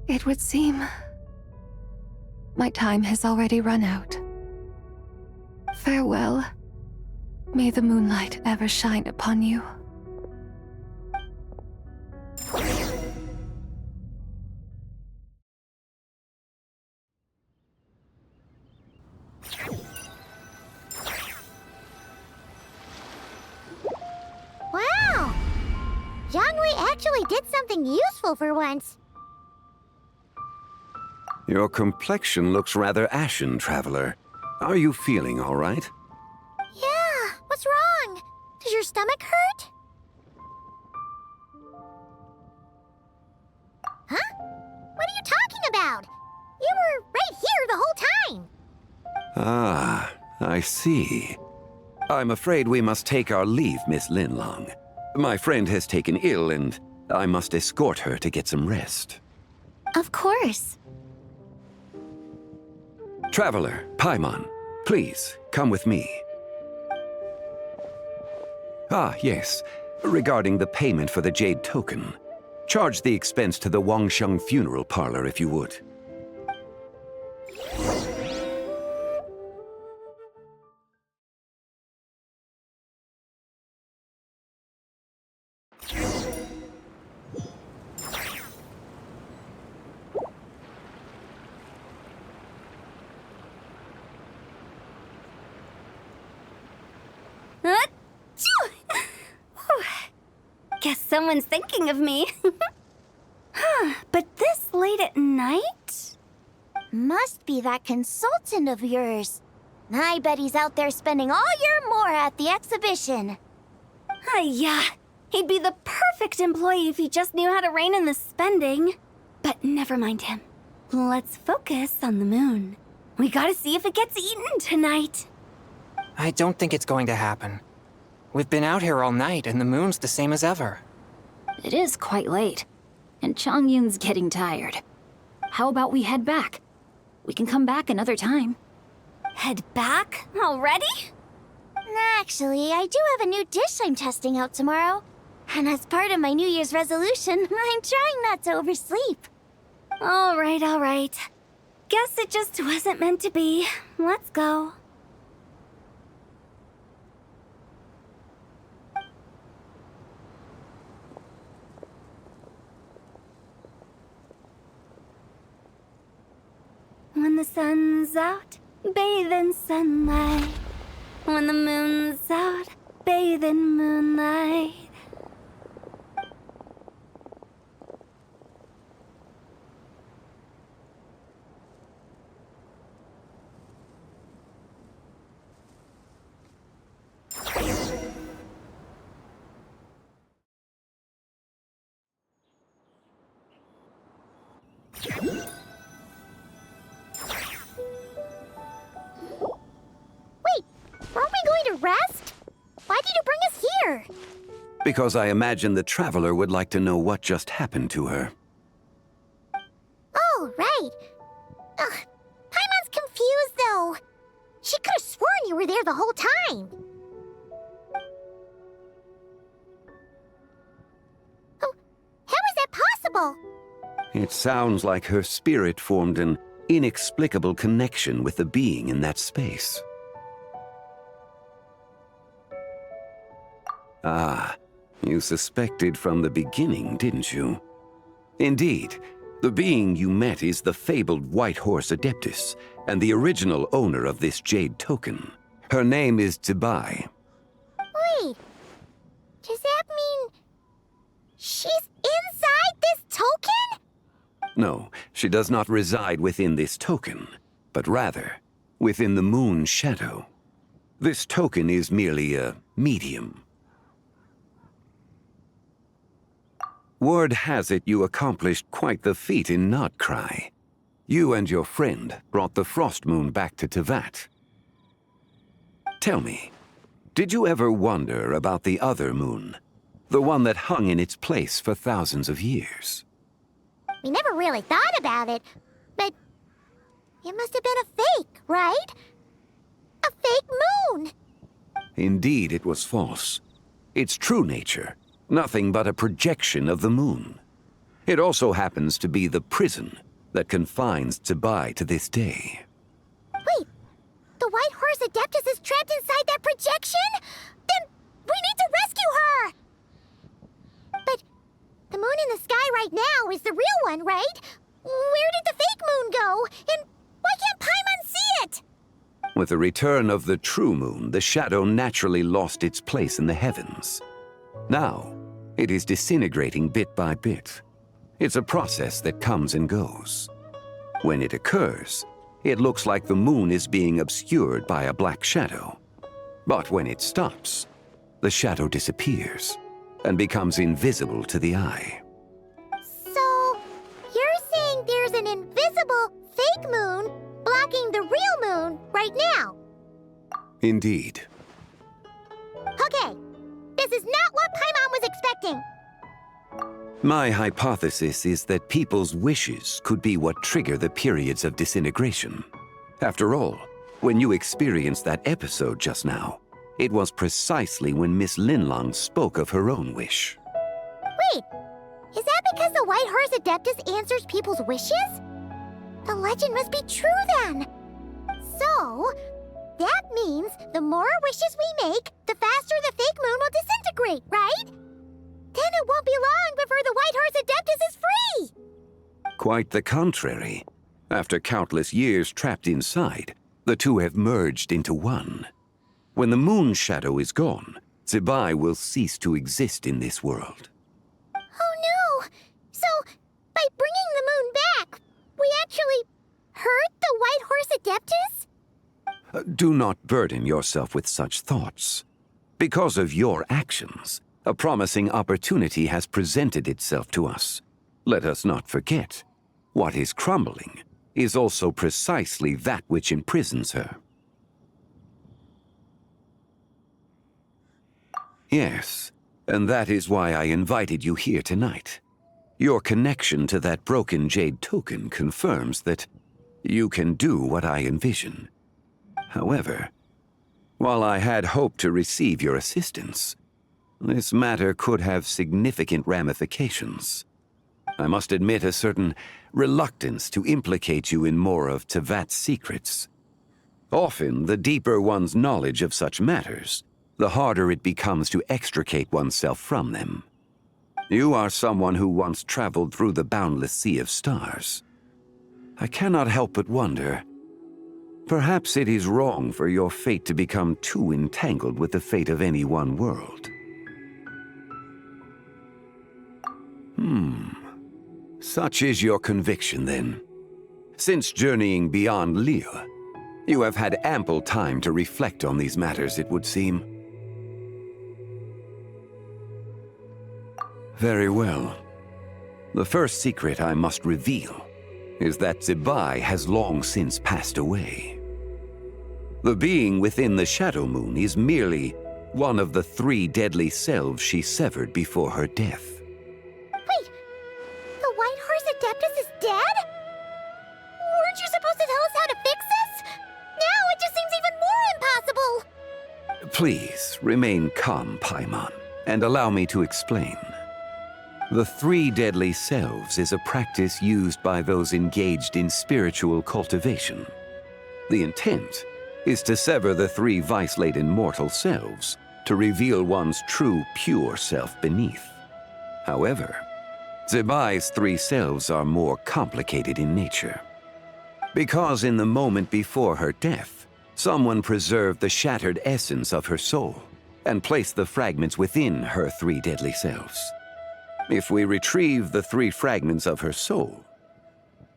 It would seem my time has already run out. Farewell. May the moonlight ever shine upon you. Wow! Zhongli actually did something useful for once. Your complexion looks rather ashen, traveler. Are you feeling all right? Yeah, what's wrong? Does your stomach hurt? Huh? What are you talking about? You were right here the whole time. Ah, I see. I'm afraid we must take our leave, Miss Linlong. My friend has taken ill, and I must escort her to get some rest. Of course. Traveler, Paimon, please, come with me. Ah, yes. Regarding the payment for the Jade Token. Charge the expense to the Wangsheng Funeral Parlor if you would. Guess someone's thinking of me. But this late at night? Must be that consultant of yours. I bet he's out there spending all year more at the exhibition. Yeah, he'd be the perfect employee if he just knew how to rein in the spending. But never mind him. Let's focus on the moon. We gotta see if it gets eaten tonight. I don't think it's going to happen. We've been out here all night, and the moon's the same as ever. It is quite late, and Chongyun's getting tired. How about we head back? We can come back another time. Head back? Already? Actually, I do have a new dish I'm testing out tomorrow. And as part of my New Year's resolution, I'm trying not to oversleep. All right. Guess it just wasn't meant to be. Let's go. When the sun's out, bathe in sunlight. When the moon's out, bathe in moonlight. Aren't we going to rest? Why did you bring us here? Because I imagine the traveler would like to know what just happened to her. Oh, right. Paimon's confused, though. She could have sworn you were there the whole time. Oh, how is that possible? It sounds like her spirit formed an inexplicable connection with the being in that space. Ah, you suspected from the beginning, didn't you? Indeed, the being you met is the fabled White Horse Adeptus, and the original owner of this Jade Token. Her name is Zibai. Wait, does that mean she's inside this token? No, she does not reside within this token, but rather within the moon's shadow. This token is merely a medium. Word has it you accomplished quite the feat in Notcry. You and your friend brought the Frost Moon back to Tevat. Tell me, did you ever wonder about the other moon? The one that hung in its place for thousands of years? We never really thought about it, but it must have been a fake, right? A fake moon! Indeed, it was false. Its true nature, nothing but a projection of the moon. It also happens to be the prison that confines zibai to this day. Wait, the White Horse Adeptus is trapped inside that projection? Then we need to rescue her! But the moon in the sky right now is the real one, right? Where did the fake moon go? And why can't Paimon see it? With the return of the true moon, the shadow naturally lost its place in the heavens. Now, it is disintegrating bit by bit. It's a process that comes and goes. When it occurs, it looks like the moon is being obscured by a black shadow. But when it stops, the shadow disappears and becomes invisible to the eye. So, you're saying there's an invisible fake moon blocking the real moon right now? Indeed. Okay, this is not what Paimon was expecting. My hypothesis is that people's wishes could be what trigger the periods of disintegration. After all, when you experienced that episode just now, it was precisely when Miss Linlong spoke of her own wish. Wait, is that because the White Horse Adeptus answers people's wishes? The legend must be true then. So, that means the more wishes we make, the faster the fake moon will disintegrate, right? Then it won't be long before the White Horse Adeptus is free! Quite the contrary. After countless years trapped inside, the two have merged into one. When the moon shadow is gone, zibai will cease to exist in this world. Oh no! So, by bringing the moon back, we actually hurt the White Horse Adeptus? Do not burden yourself with such thoughts. Because of your actions, a promising opportunity has presented itself to us. Let us not forget, what is crumbling is also precisely that which imprisons her. Yes, and that is why I invited you here tonight. Your connection to that broken jade token confirms that you can do what I envision. However, while I had hoped to receive your assistance, this matter could have significant ramifications. I must admit a certain reluctance to implicate you in more of Tevat's secrets. Often, the deeper one's knowledge of such matters, the harder it becomes to extricate oneself from them. You are someone who once traveled through the boundless sea of stars. I cannot help but wonder, perhaps it is wrong for your fate to become too entangled with the fate of any one world. Such is your conviction, then. Since journeying beyond Liyue, you have had ample time to reflect on these matters, it would seem. Very well. The first secret I must reveal is that zibai has long since passed away. The being within the Shadow Moon is merely one of the 3 deadly selves she severed before her death. Wait, the White Horse Adeptus is dead? Weren't you supposed to tell us how to fix this? Now it just seems even more impossible! Please, remain calm, Paimon, and allow me to explain. The 3 deadly selves is a practice used by those engaged in spiritual cultivation. The intent is to sever the 3 vice-laden mortal selves to reveal one's true, pure self beneath. However, zibai's 3 selves are more complicated in nature. Because in the moment before her death, someone preserved the shattered essence of her soul and placed the fragments within her 3 deadly selves. If we retrieve the 3 fragments of her soul,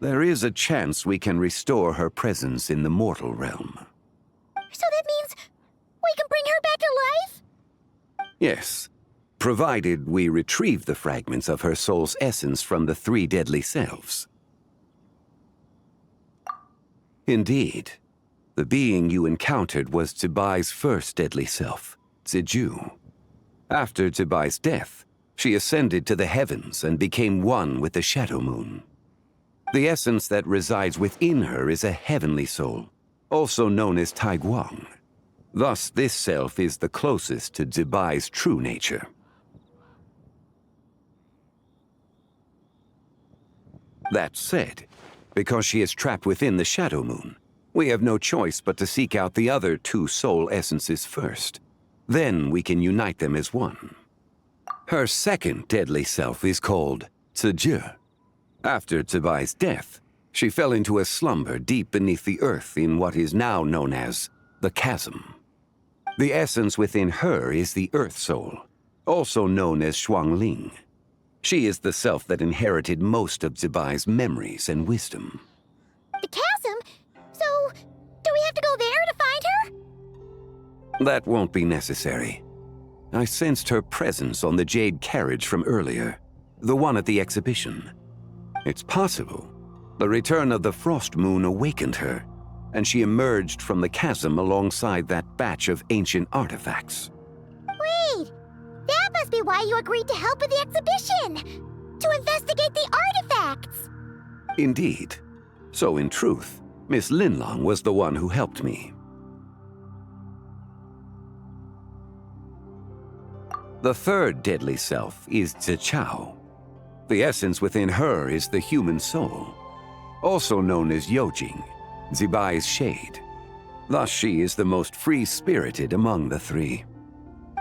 there is a chance we can restore her presence in the mortal realm. So that means we can bring her back to life? Yes, provided we retrieve the fragments of her soul's essence from the 3 deadly selves. Indeed, the being you encountered was zibai's first deadly self, Ziju. After zibai's death, she ascended to the heavens and became one with the Shadow Moon. The essence that resides within her is a heavenly soul, also known as Taiguang. Thus, this self is the closest to zibai's true nature. That said, because she is trapped within the Shadow Moon, we have no choice but to seek out the other two soul essences first. Then we can unite them as one. Her second deadly self is called Zhongli. After Zibai's death, she fell into a slumber deep beneath the earth in what is now known as the Chasm. The essence within her is the Earth Soul, also known as zhongli. She is the self that inherited most of Zibai's memories and wisdom. The chasm? So, do we have to go there to find her? That won't be necessary. I sensed her presence on the jade carriage from earlier, the one at the exhibition. It's possible the return of the Frost Moon awakened her, and she emerged from the chasm alongside that batch of ancient artifacts. Wait! That must be why you agreed to help with the exhibition! To investigate the artifacts! Indeed. So in truth, Miss Linlong was the one who helped me. The third deadly self is Zichao. The essence within her is the human soul, also known as Yojing, Zibai's shade. Thus she is the most free-spirited among the three.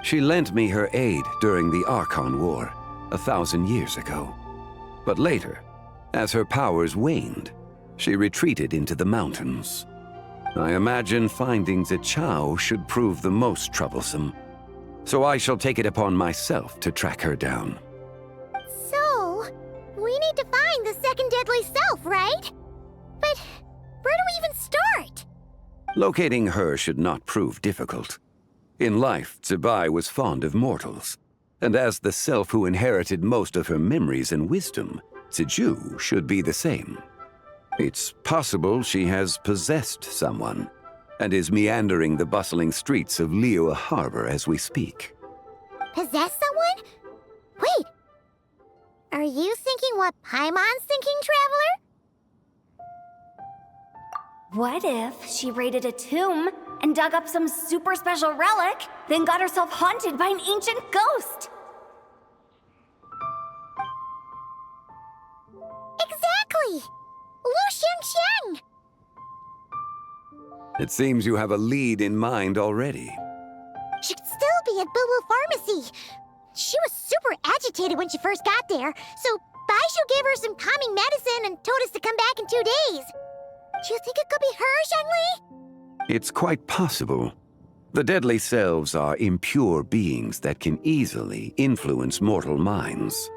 She lent me her aid during the Archon War 1,000 years ago. But later, as her powers waned, she retreated into the mountains. I imagine finding Zichao should prove the most troublesome, so I shall take it upon myself to track her down. So, we need to find the second deadly self, right? But where do we even start? Locating her should not prove difficult. In life, Zibai was fond of mortals, and as the self who inherited most of her memories and wisdom, Ziju should be the same. It's possible she has possessed someone, and is meandering the bustling streets of Liyue Harbor as we speak. Possess someone? Wait! Are you thinking what Paimon's thinking, Traveler? What if she raided a tomb and dug up some super special relic, then got herself haunted by an ancient ghost? Exactly! Lu Xiangxiang! It seems you have a lead in mind already. She'd still be at Boo Boo Pharmacy. She was super agitated when she first got there, so Baishu gave her some calming medicine and told us to come back in 2 days. Do you think it could be her, Zhongli? It's quite possible. The deadly selves are impure beings that can easily influence mortal minds.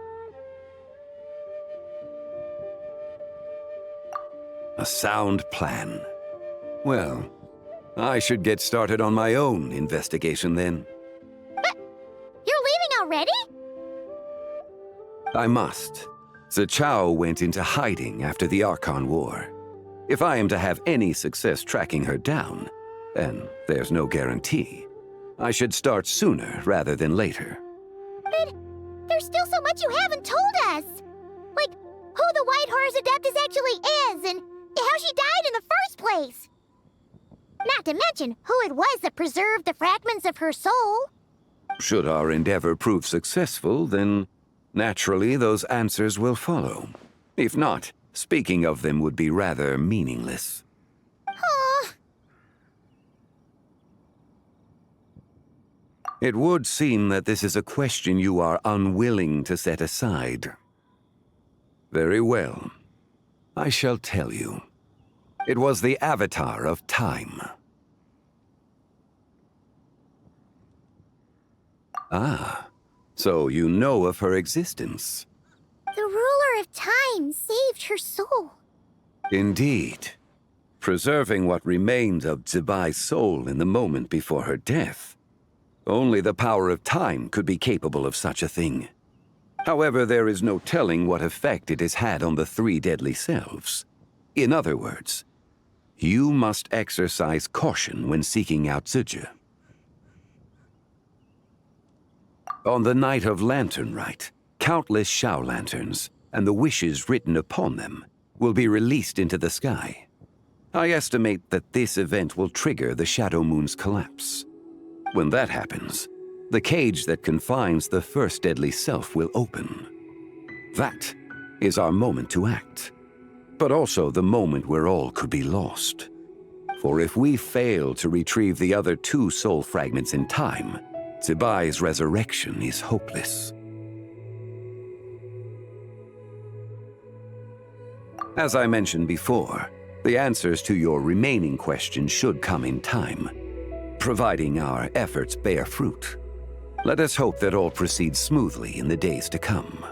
A sound plan. Well, I should get started on my own investigation then. But you're leaving already? I must. Zichao went into hiding after the Archon War. If I am to have any success tracking her down, and there's no guarantee, I should start sooner rather than later. But there's still so much you haven't told us! Like, who the White Horse Adeptus actually is, and how she died in the first place! Not to mention who it was that preserved the fragments of her soul. Should our endeavor prove successful, then naturally those answers will follow. If not, speaking of them would be rather meaningless. Aww. It would seem that this is a question you are unwilling to set aside. Very well. I shall tell you. It was the Avatar of Time. Ah, so you know of her existence. The ruler of time saved her soul. Indeed. Preserving what remained of Zibai's soul in the moment before her death. Only the power of time could be capable of such a thing. However, there is no telling what effect it has had on the three deadly selves. In other words, you must exercise caution when seeking out Zhongli. On the night of Lantern Rite, countless Shao lanterns, and the wishes written upon them, will be released into the sky. I estimate that this event will trigger the Shadow Moon's collapse. When that happens, the cage that confines the first deadly self will open. That is our moment to act. but also the moment where all could be lost. For if we fail to retrieve the other 2 soul fragments in time, Zibai's resurrection is hopeless. As I mentioned before, the answers to your remaining questions should come in time, providing our efforts bear fruit. Let us hope that all proceeds smoothly in the days to come.